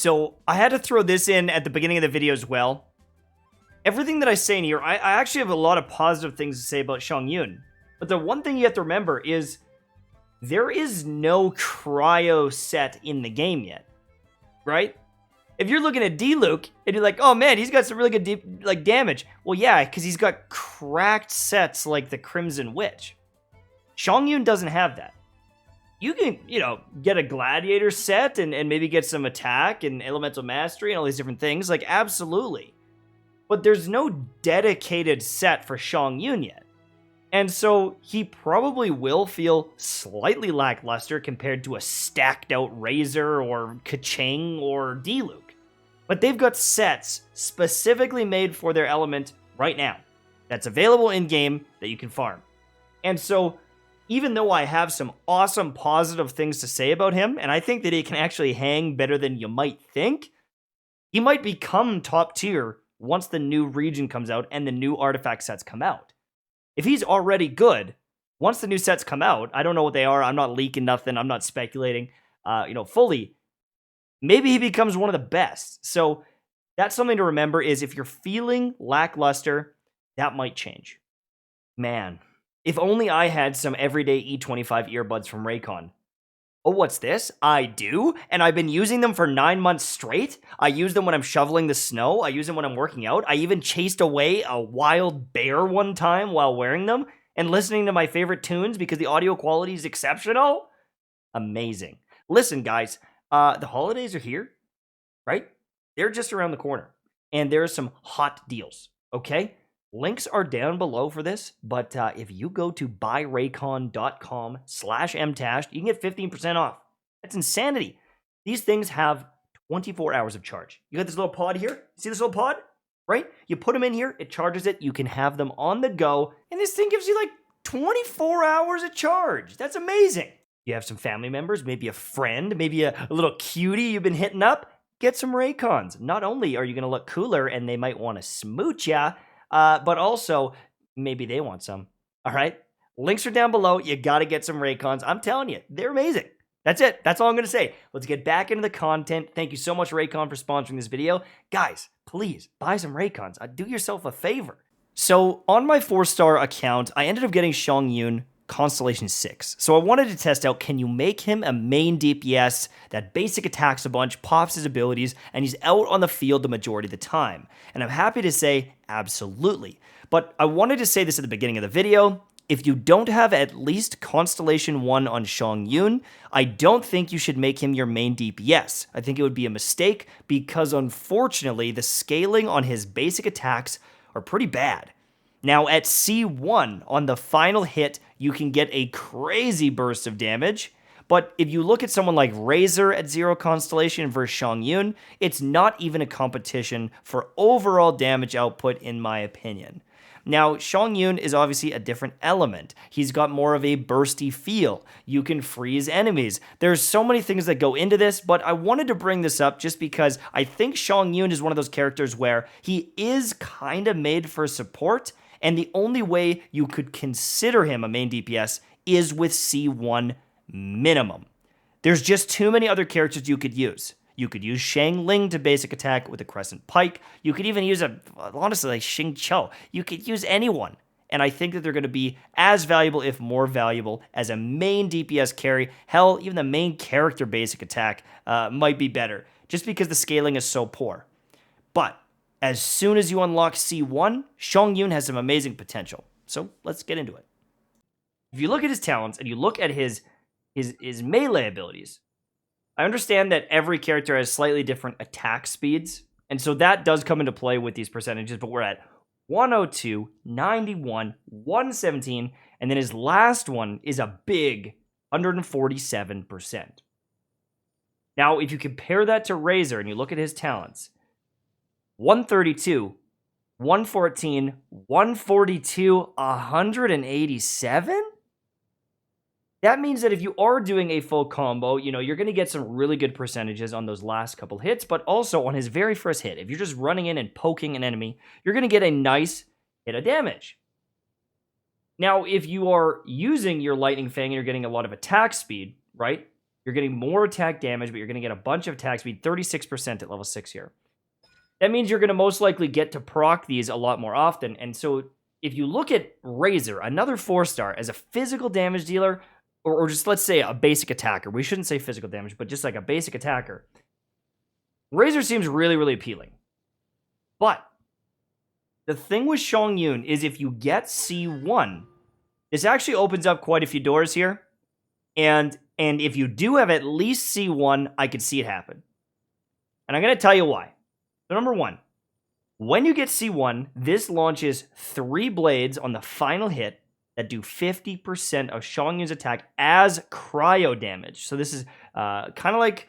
So I had to throw this in at the beginning of the video as well. Everything that I say in here, I actually have a lot of positive things to say about Xiong Yun. But the one thing you have to remember is there is no cryo set in the game yet, right? If you're looking at Diluc and you're like, oh man, he's got some really good deep, damage. Well, yeah, because he's got cracked sets like the Crimson Witch. Xiong Yun doesn't have that. You can, get a Gladiator set and maybe get some attack and Elemental Mastery and all these different things. Like, absolutely. But there's no dedicated set for Xiong Yun yet. And so he probably will feel slightly lackluster compared to a stacked out Razor or Keqing or Diluc. But they've got sets specifically made for their element right now that's available in-game that you can farm. And so even though I have some awesome positive things to say about him, and I think that he can actually hang better than you might think, he might become top tier once the new region comes out and the new artifact sets come out. If he's already good, once the new sets come out, I don't know what they are, I'm not leaking nothing, I'm not speculating, fully, maybe he becomes one of the best. So that's something to remember is if you're feeling lackluster, that might change. Man, if only I had some everyday E25 earbuds from Raycon. Oh, what's this? I do, and I've been using them for 9 months straight. I use them when I'm shoveling the snow. I use them when I'm working out. I even chased away a wild bear one time while wearing them and listening to my favorite tunes because the audio quality is exceptional. Amazing. Listen, guys, the holidays are here, right? They're just around the corner, and there are some hot deals, okay? Links are down below for this, but if you go to buyraycon.com/mtashed, you can get 15% off. That's insanity. These things have 24 hours of charge. You got this little pod here. See this little pod? Right? You put them in here, it charges it. You can have them on the go, and this thing gives you like 24 hours of charge. That's amazing. You have some family members, maybe a friend, maybe a little cutie you've been hitting up. Get some Raycons. Not only are you going to look cooler and they might want to smooch ya, but also, maybe they want some. All right? Links are down below. You got to get some Raycons. I'm telling you, they're amazing. That's it. That's all I'm going to say. Let's get back into the content. Thank you so much, Raycon, for sponsoring this video. Guys, please, buy some Raycons. Do yourself a favor. So, on my 4-star account, I ended up getting Xiong Yun Constellation 6. So I wanted to test out, can you make him a main DPS that basic attacks a bunch, pops his abilities, and he's out on the field the majority of the time? And I'm happy to say, absolutely. But I wanted to say this at the beginning of the video. If you don't have at least Constellation 1 on Xiong Yun, I don't think you should make him your main DPS. I think it would be a mistake because unfortunately, the scaling on his basic attacks are pretty bad. Now, at C1, on the final hit, you can get a crazy burst of damage, but if you look at someone like Razor at 0 Constellation versus Xiong Yun, it's not even a competition for overall damage output, in my opinion. Now, Xiong Yun is obviously a different element. He's got more of a bursty feel. You can freeze enemies. There's so many things that go into this, but I wanted to bring this up just because I think Xiong Yun is one of those characters where he is kind of made for support, and the only way you could consider him a main DPS is with C1 minimum. There's just too many other characters you could use. You could use Shang Ling to basic attack with a Crescent Pike. You could even use honestly, like Xing Qiu. You could use anyone. And I think that they're going to be as valuable, if more valuable, as a main DPS carry. Hell, even the main character basic attack might be better, just because the scaling is so poor. But as soon as you unlock C1, Xiong Yun has some amazing potential. So let's get into it. If you look at his talents and you look at his melee abilities, I understand that every character has slightly different attack speeds, and so that does come into play with these percentages, but we're at 102, 91, 117, and then his last one is a big 147%. Now, if you compare that to Razor and you look at his talents, 132, 114, 142, 187? That means that if you are doing a full combo, you're going to get some really good percentages on those last couple hits, but also on his very first hit. If you're just running in and poking an enemy, you're going to get a nice hit of damage. Now, if you are using your Lightning Fang and you're getting a lot of attack speed, right? You're getting more attack damage, but you're going to get a bunch of attack speed, 36% at level 6 here. That means you're going to most likely get to proc these a lot more often. And so if you look at Razor, another 4-star, as a physical damage dealer, or just let's say a basic attacker. We shouldn't say physical damage, but just like a basic attacker. Razor seems really, really appealing. But the thing with Xiangyun is if you get C1, this actually opens up quite a few doors here. And if you do have at least C1, I could see it happen. And I'm going to tell you why. So number one, when you get C1, this launches 3 blades on the final hit that do 50% of Xiangyun's attack as cryo damage. So this is kind of like,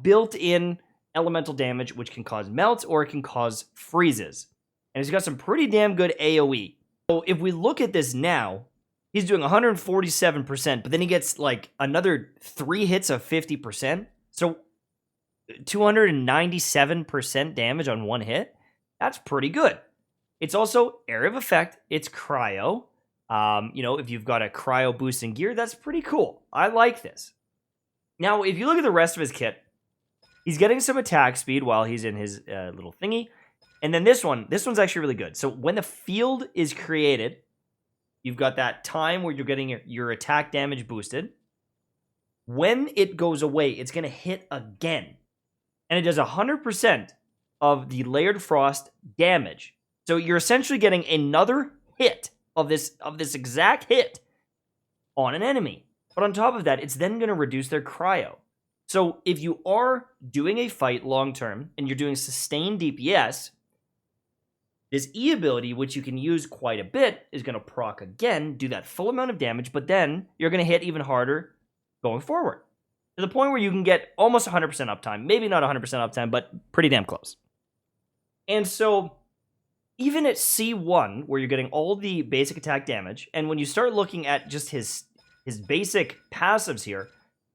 built-in elemental damage, which can cause melts or it can cause freezes. And he's got some pretty damn good AoE. So if we look at this now, he's doing 147%, but then he gets like another 3 hits of 50%. So 297% damage on 1 hit. That's pretty good. It's also area of effect. It's cryo. If you've got a cryo boosting gear, that's pretty cool. I like this. Now, if you look at the rest of his kit, he's getting some attack speed while he's in his little thingy. And then this one's actually really good. So when the field is created, you've got that time where you're getting your attack damage boosted. When it goes away, it's going to hit again. And it does 100% of the Layered Frost damage. So you're essentially getting another hit of this exact hit on an enemy. But on top of that, it's then going to reduce their cryo. So if you are doing a fight long term and you're doing sustained DPS, this E ability, which you can use quite a bit, is going to proc again, do that full amount of damage, but then you're going to hit even harder going forward. To the point where you can get almost 100% uptime. Maybe not 100% uptime, but pretty damn close. And so even at C1, where you're getting all the basic attack damage, and when you start looking at just his basic passives here,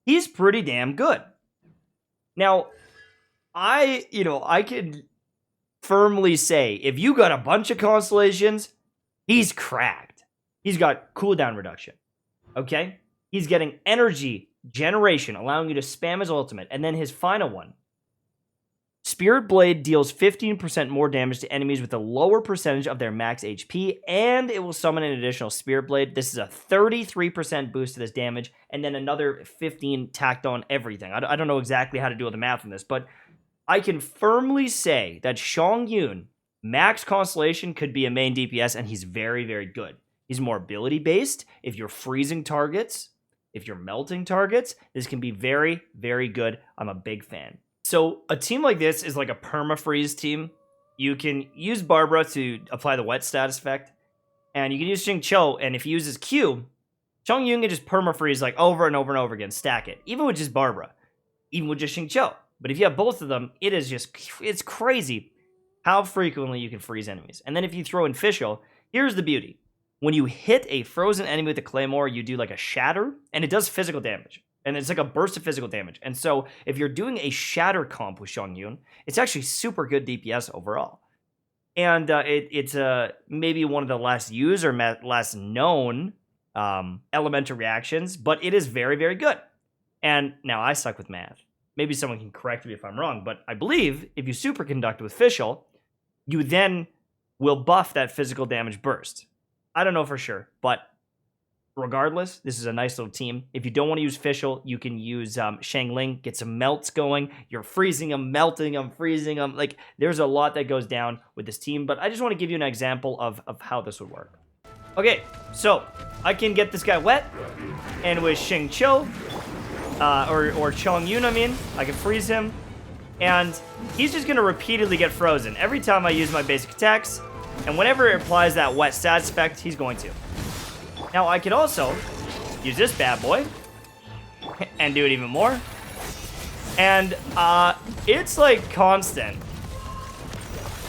he's pretty damn good. Now, I could firmly say, if you got a bunch of constellations, he's cracked. He's got cooldown reduction, okay? He's getting energy generation, allowing you to spam his ultimate, and then his final one. Spirit Blade deals 15% more damage to enemies with a lower percentage of their max HP, and it will summon an additional Spirit Blade. This is a 33% boost to this damage, and then another 15 tacked on everything. I don't know exactly how to do the math on this, but I can firmly say that Xiangyun, max Constellation, could be a main DPS, and he's very, very good. He's more ability-based. If you're freezing targets, if you're melting targets, this can be very, very good. I'm a big fan. So a team like this is like a perma-freeze team. You can use Barbara to apply the wet status effect, and you can use Xingqiu, and if he uses Q, Xiangyun can just perma-freeze like over and over and over again, stack it, even with just Barbara, even with just Xingqiu. But if you have both of them, it's crazy how frequently you can freeze enemies. And then if you throw in Fischl, here's the beauty. When you hit a frozen enemy with a Claymore, you do like a shatter, and it does physical damage. And it's like a burst of physical damage. And so if you're doing a shatter comp with Xiangyun, it's actually super good DPS overall. And it's maybe one of the less used or less known elemental reactions, but it is very, very good. And now I suck with math. Maybe someone can correct me if I'm wrong, but I believe if you superconduct with Fischl, you then will buff that physical damage burst. I don't know for sure, but regardless, this is a nice little team. If you don't want to use Fischl, you can use Xiangling, get some melts going. You're freezing them, melting them, freezing them. Like, there's a lot that goes down with this team, but I just want to give you an example of how this would work. Okay, so I can get this guy wet, and with Xingqiu, or Xiangyun, I can freeze him, and he's just going to repeatedly get frozen every time I use my basic attacks, and whenever it applies that wet status effect, he's going to. Now, I could also use this bad boy and do it even more. And it's like constant.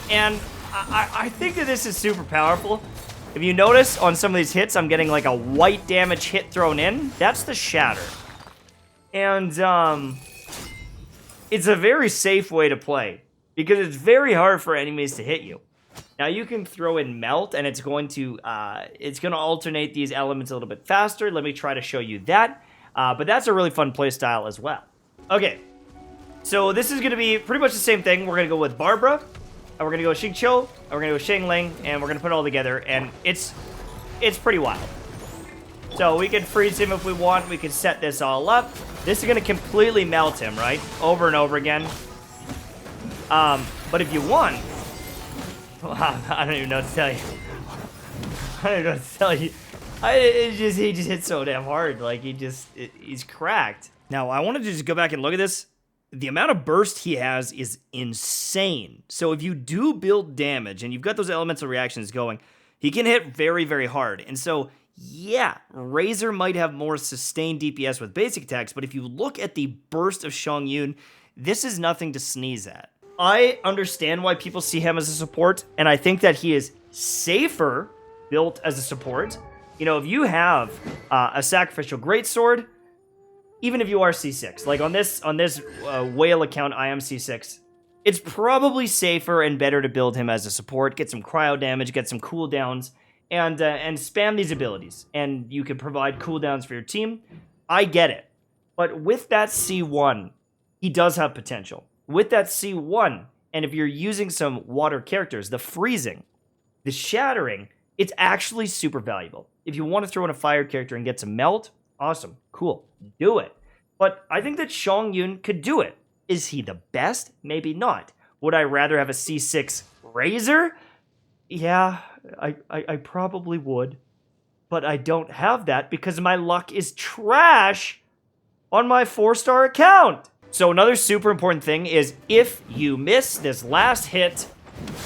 And I think that this is super powerful. If you notice on some of these hits, I'm getting like a white damage hit thrown in. That's the shatter. And it's a very safe way to play because it's very hard for enemies to hit you. Now you can throw in melt, and it's going to alternate these elements a little bit faster. Let me try to show you that. But that's a really fun playstyle as well. Okay, so this is going to be pretty much the same thing. We're going to go with Barbara, and we're going to go with Xingqiu, and we're going to go with Xiangling, and we're going to put it all together, and it's pretty wild. So we can freeze him if we want. We can set this all up. This is going to completely melt him, right? Over and over again. But if you want... I don't even know what to tell you. I don't even know what to tell you. He just hit so damn hard. Like, he's cracked. Now, I wanted to just go back and look at this. The amount of burst he has is insane. So if you do build damage and you've got those elemental reactions going, he can hit very, very hard. And so, yeah, Razor might have more sustained DPS with basic attacks, but if you look at the burst of Xiangyun, this is nothing to sneeze at. I understand why people see him as a support, and I think that he is safer built as a support. You know, if you have a Sacrificial Greatsword, even if you are C6, like on this whale account, I am C6, it's probably safer and better to build him as a support, get some cryo damage, get some cooldowns, and spam these abilities. And you can provide cooldowns for your team. I get it. But with that C1, he does have potential. With that C1, and if you're using some water characters, the freezing, the shattering, it's actually super valuable. If you want to throw in a fire character and get some melt, awesome, cool, do it. But I think that Xiangyun could do it. Is he the best? Maybe not. Would I rather have a C6 Razor? Yeah, I probably would. But I don't have that because my luck is trash on my 4-star account. So another super important thing is if you miss this last hit,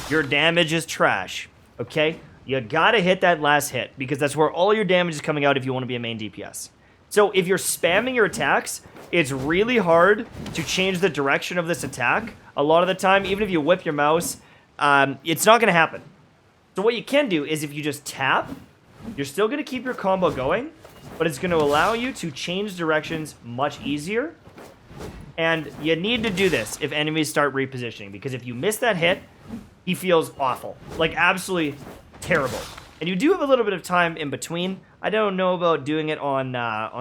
your damage is trash, okay? You gotta hit that last hit because that's where all your damage is coming out if you want to be a main DPS. So if you're spamming your attacks, it's really hard to change the direction of this attack. A lot of the time, even if you whip your mouse, it's not gonna happen. So what you can do is if you just tap, you're still gonna keep your combo going, but it's gonna allow you to change directions much easier. And you need to do this if enemies start repositioning, because if you miss that hit, he feels awful. Like, absolutely terrible. And you do have a little bit of time in between. I don't know about doing it on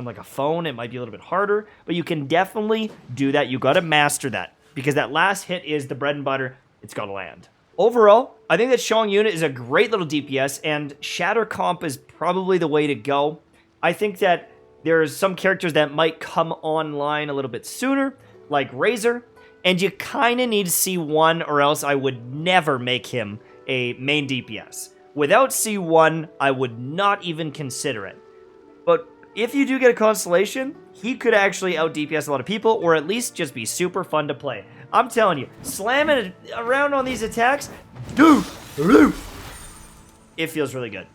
like a phone. It might be a little bit harder, but you can definitely do that. You got to master that, because that last hit is the bread and butter. It's got to land. Overall, I think that Xiangyun is a great little DPS, and Shatter Comp is probably the way to go. I think that there's some characters that might come online a little bit sooner, like Razor, and you kind of need C1 or else I would never make him a main DPS. Without C1, I would not even consider it. But if you do get a Constellation, he could actually out DPS a lot of people, or at least just be super fun to play. I'm telling you, slamming around on these attacks, dude, it feels really good.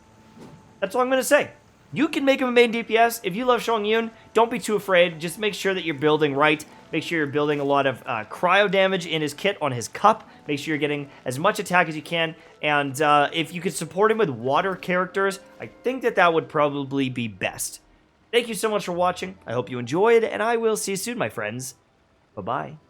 That's all I'm going to say. You can make him a main DPS. If you love Xiangyun, don't be too afraid. Just make sure that you're building right. Make sure you're building a lot of cryo damage in his kit on his cup. Make sure you're getting as much attack as you can. And if you could support him with water characters, I think that that would probably be best. Thank you so much for watching. I hope you enjoyed, and I will see you soon, my friends. Bye-bye.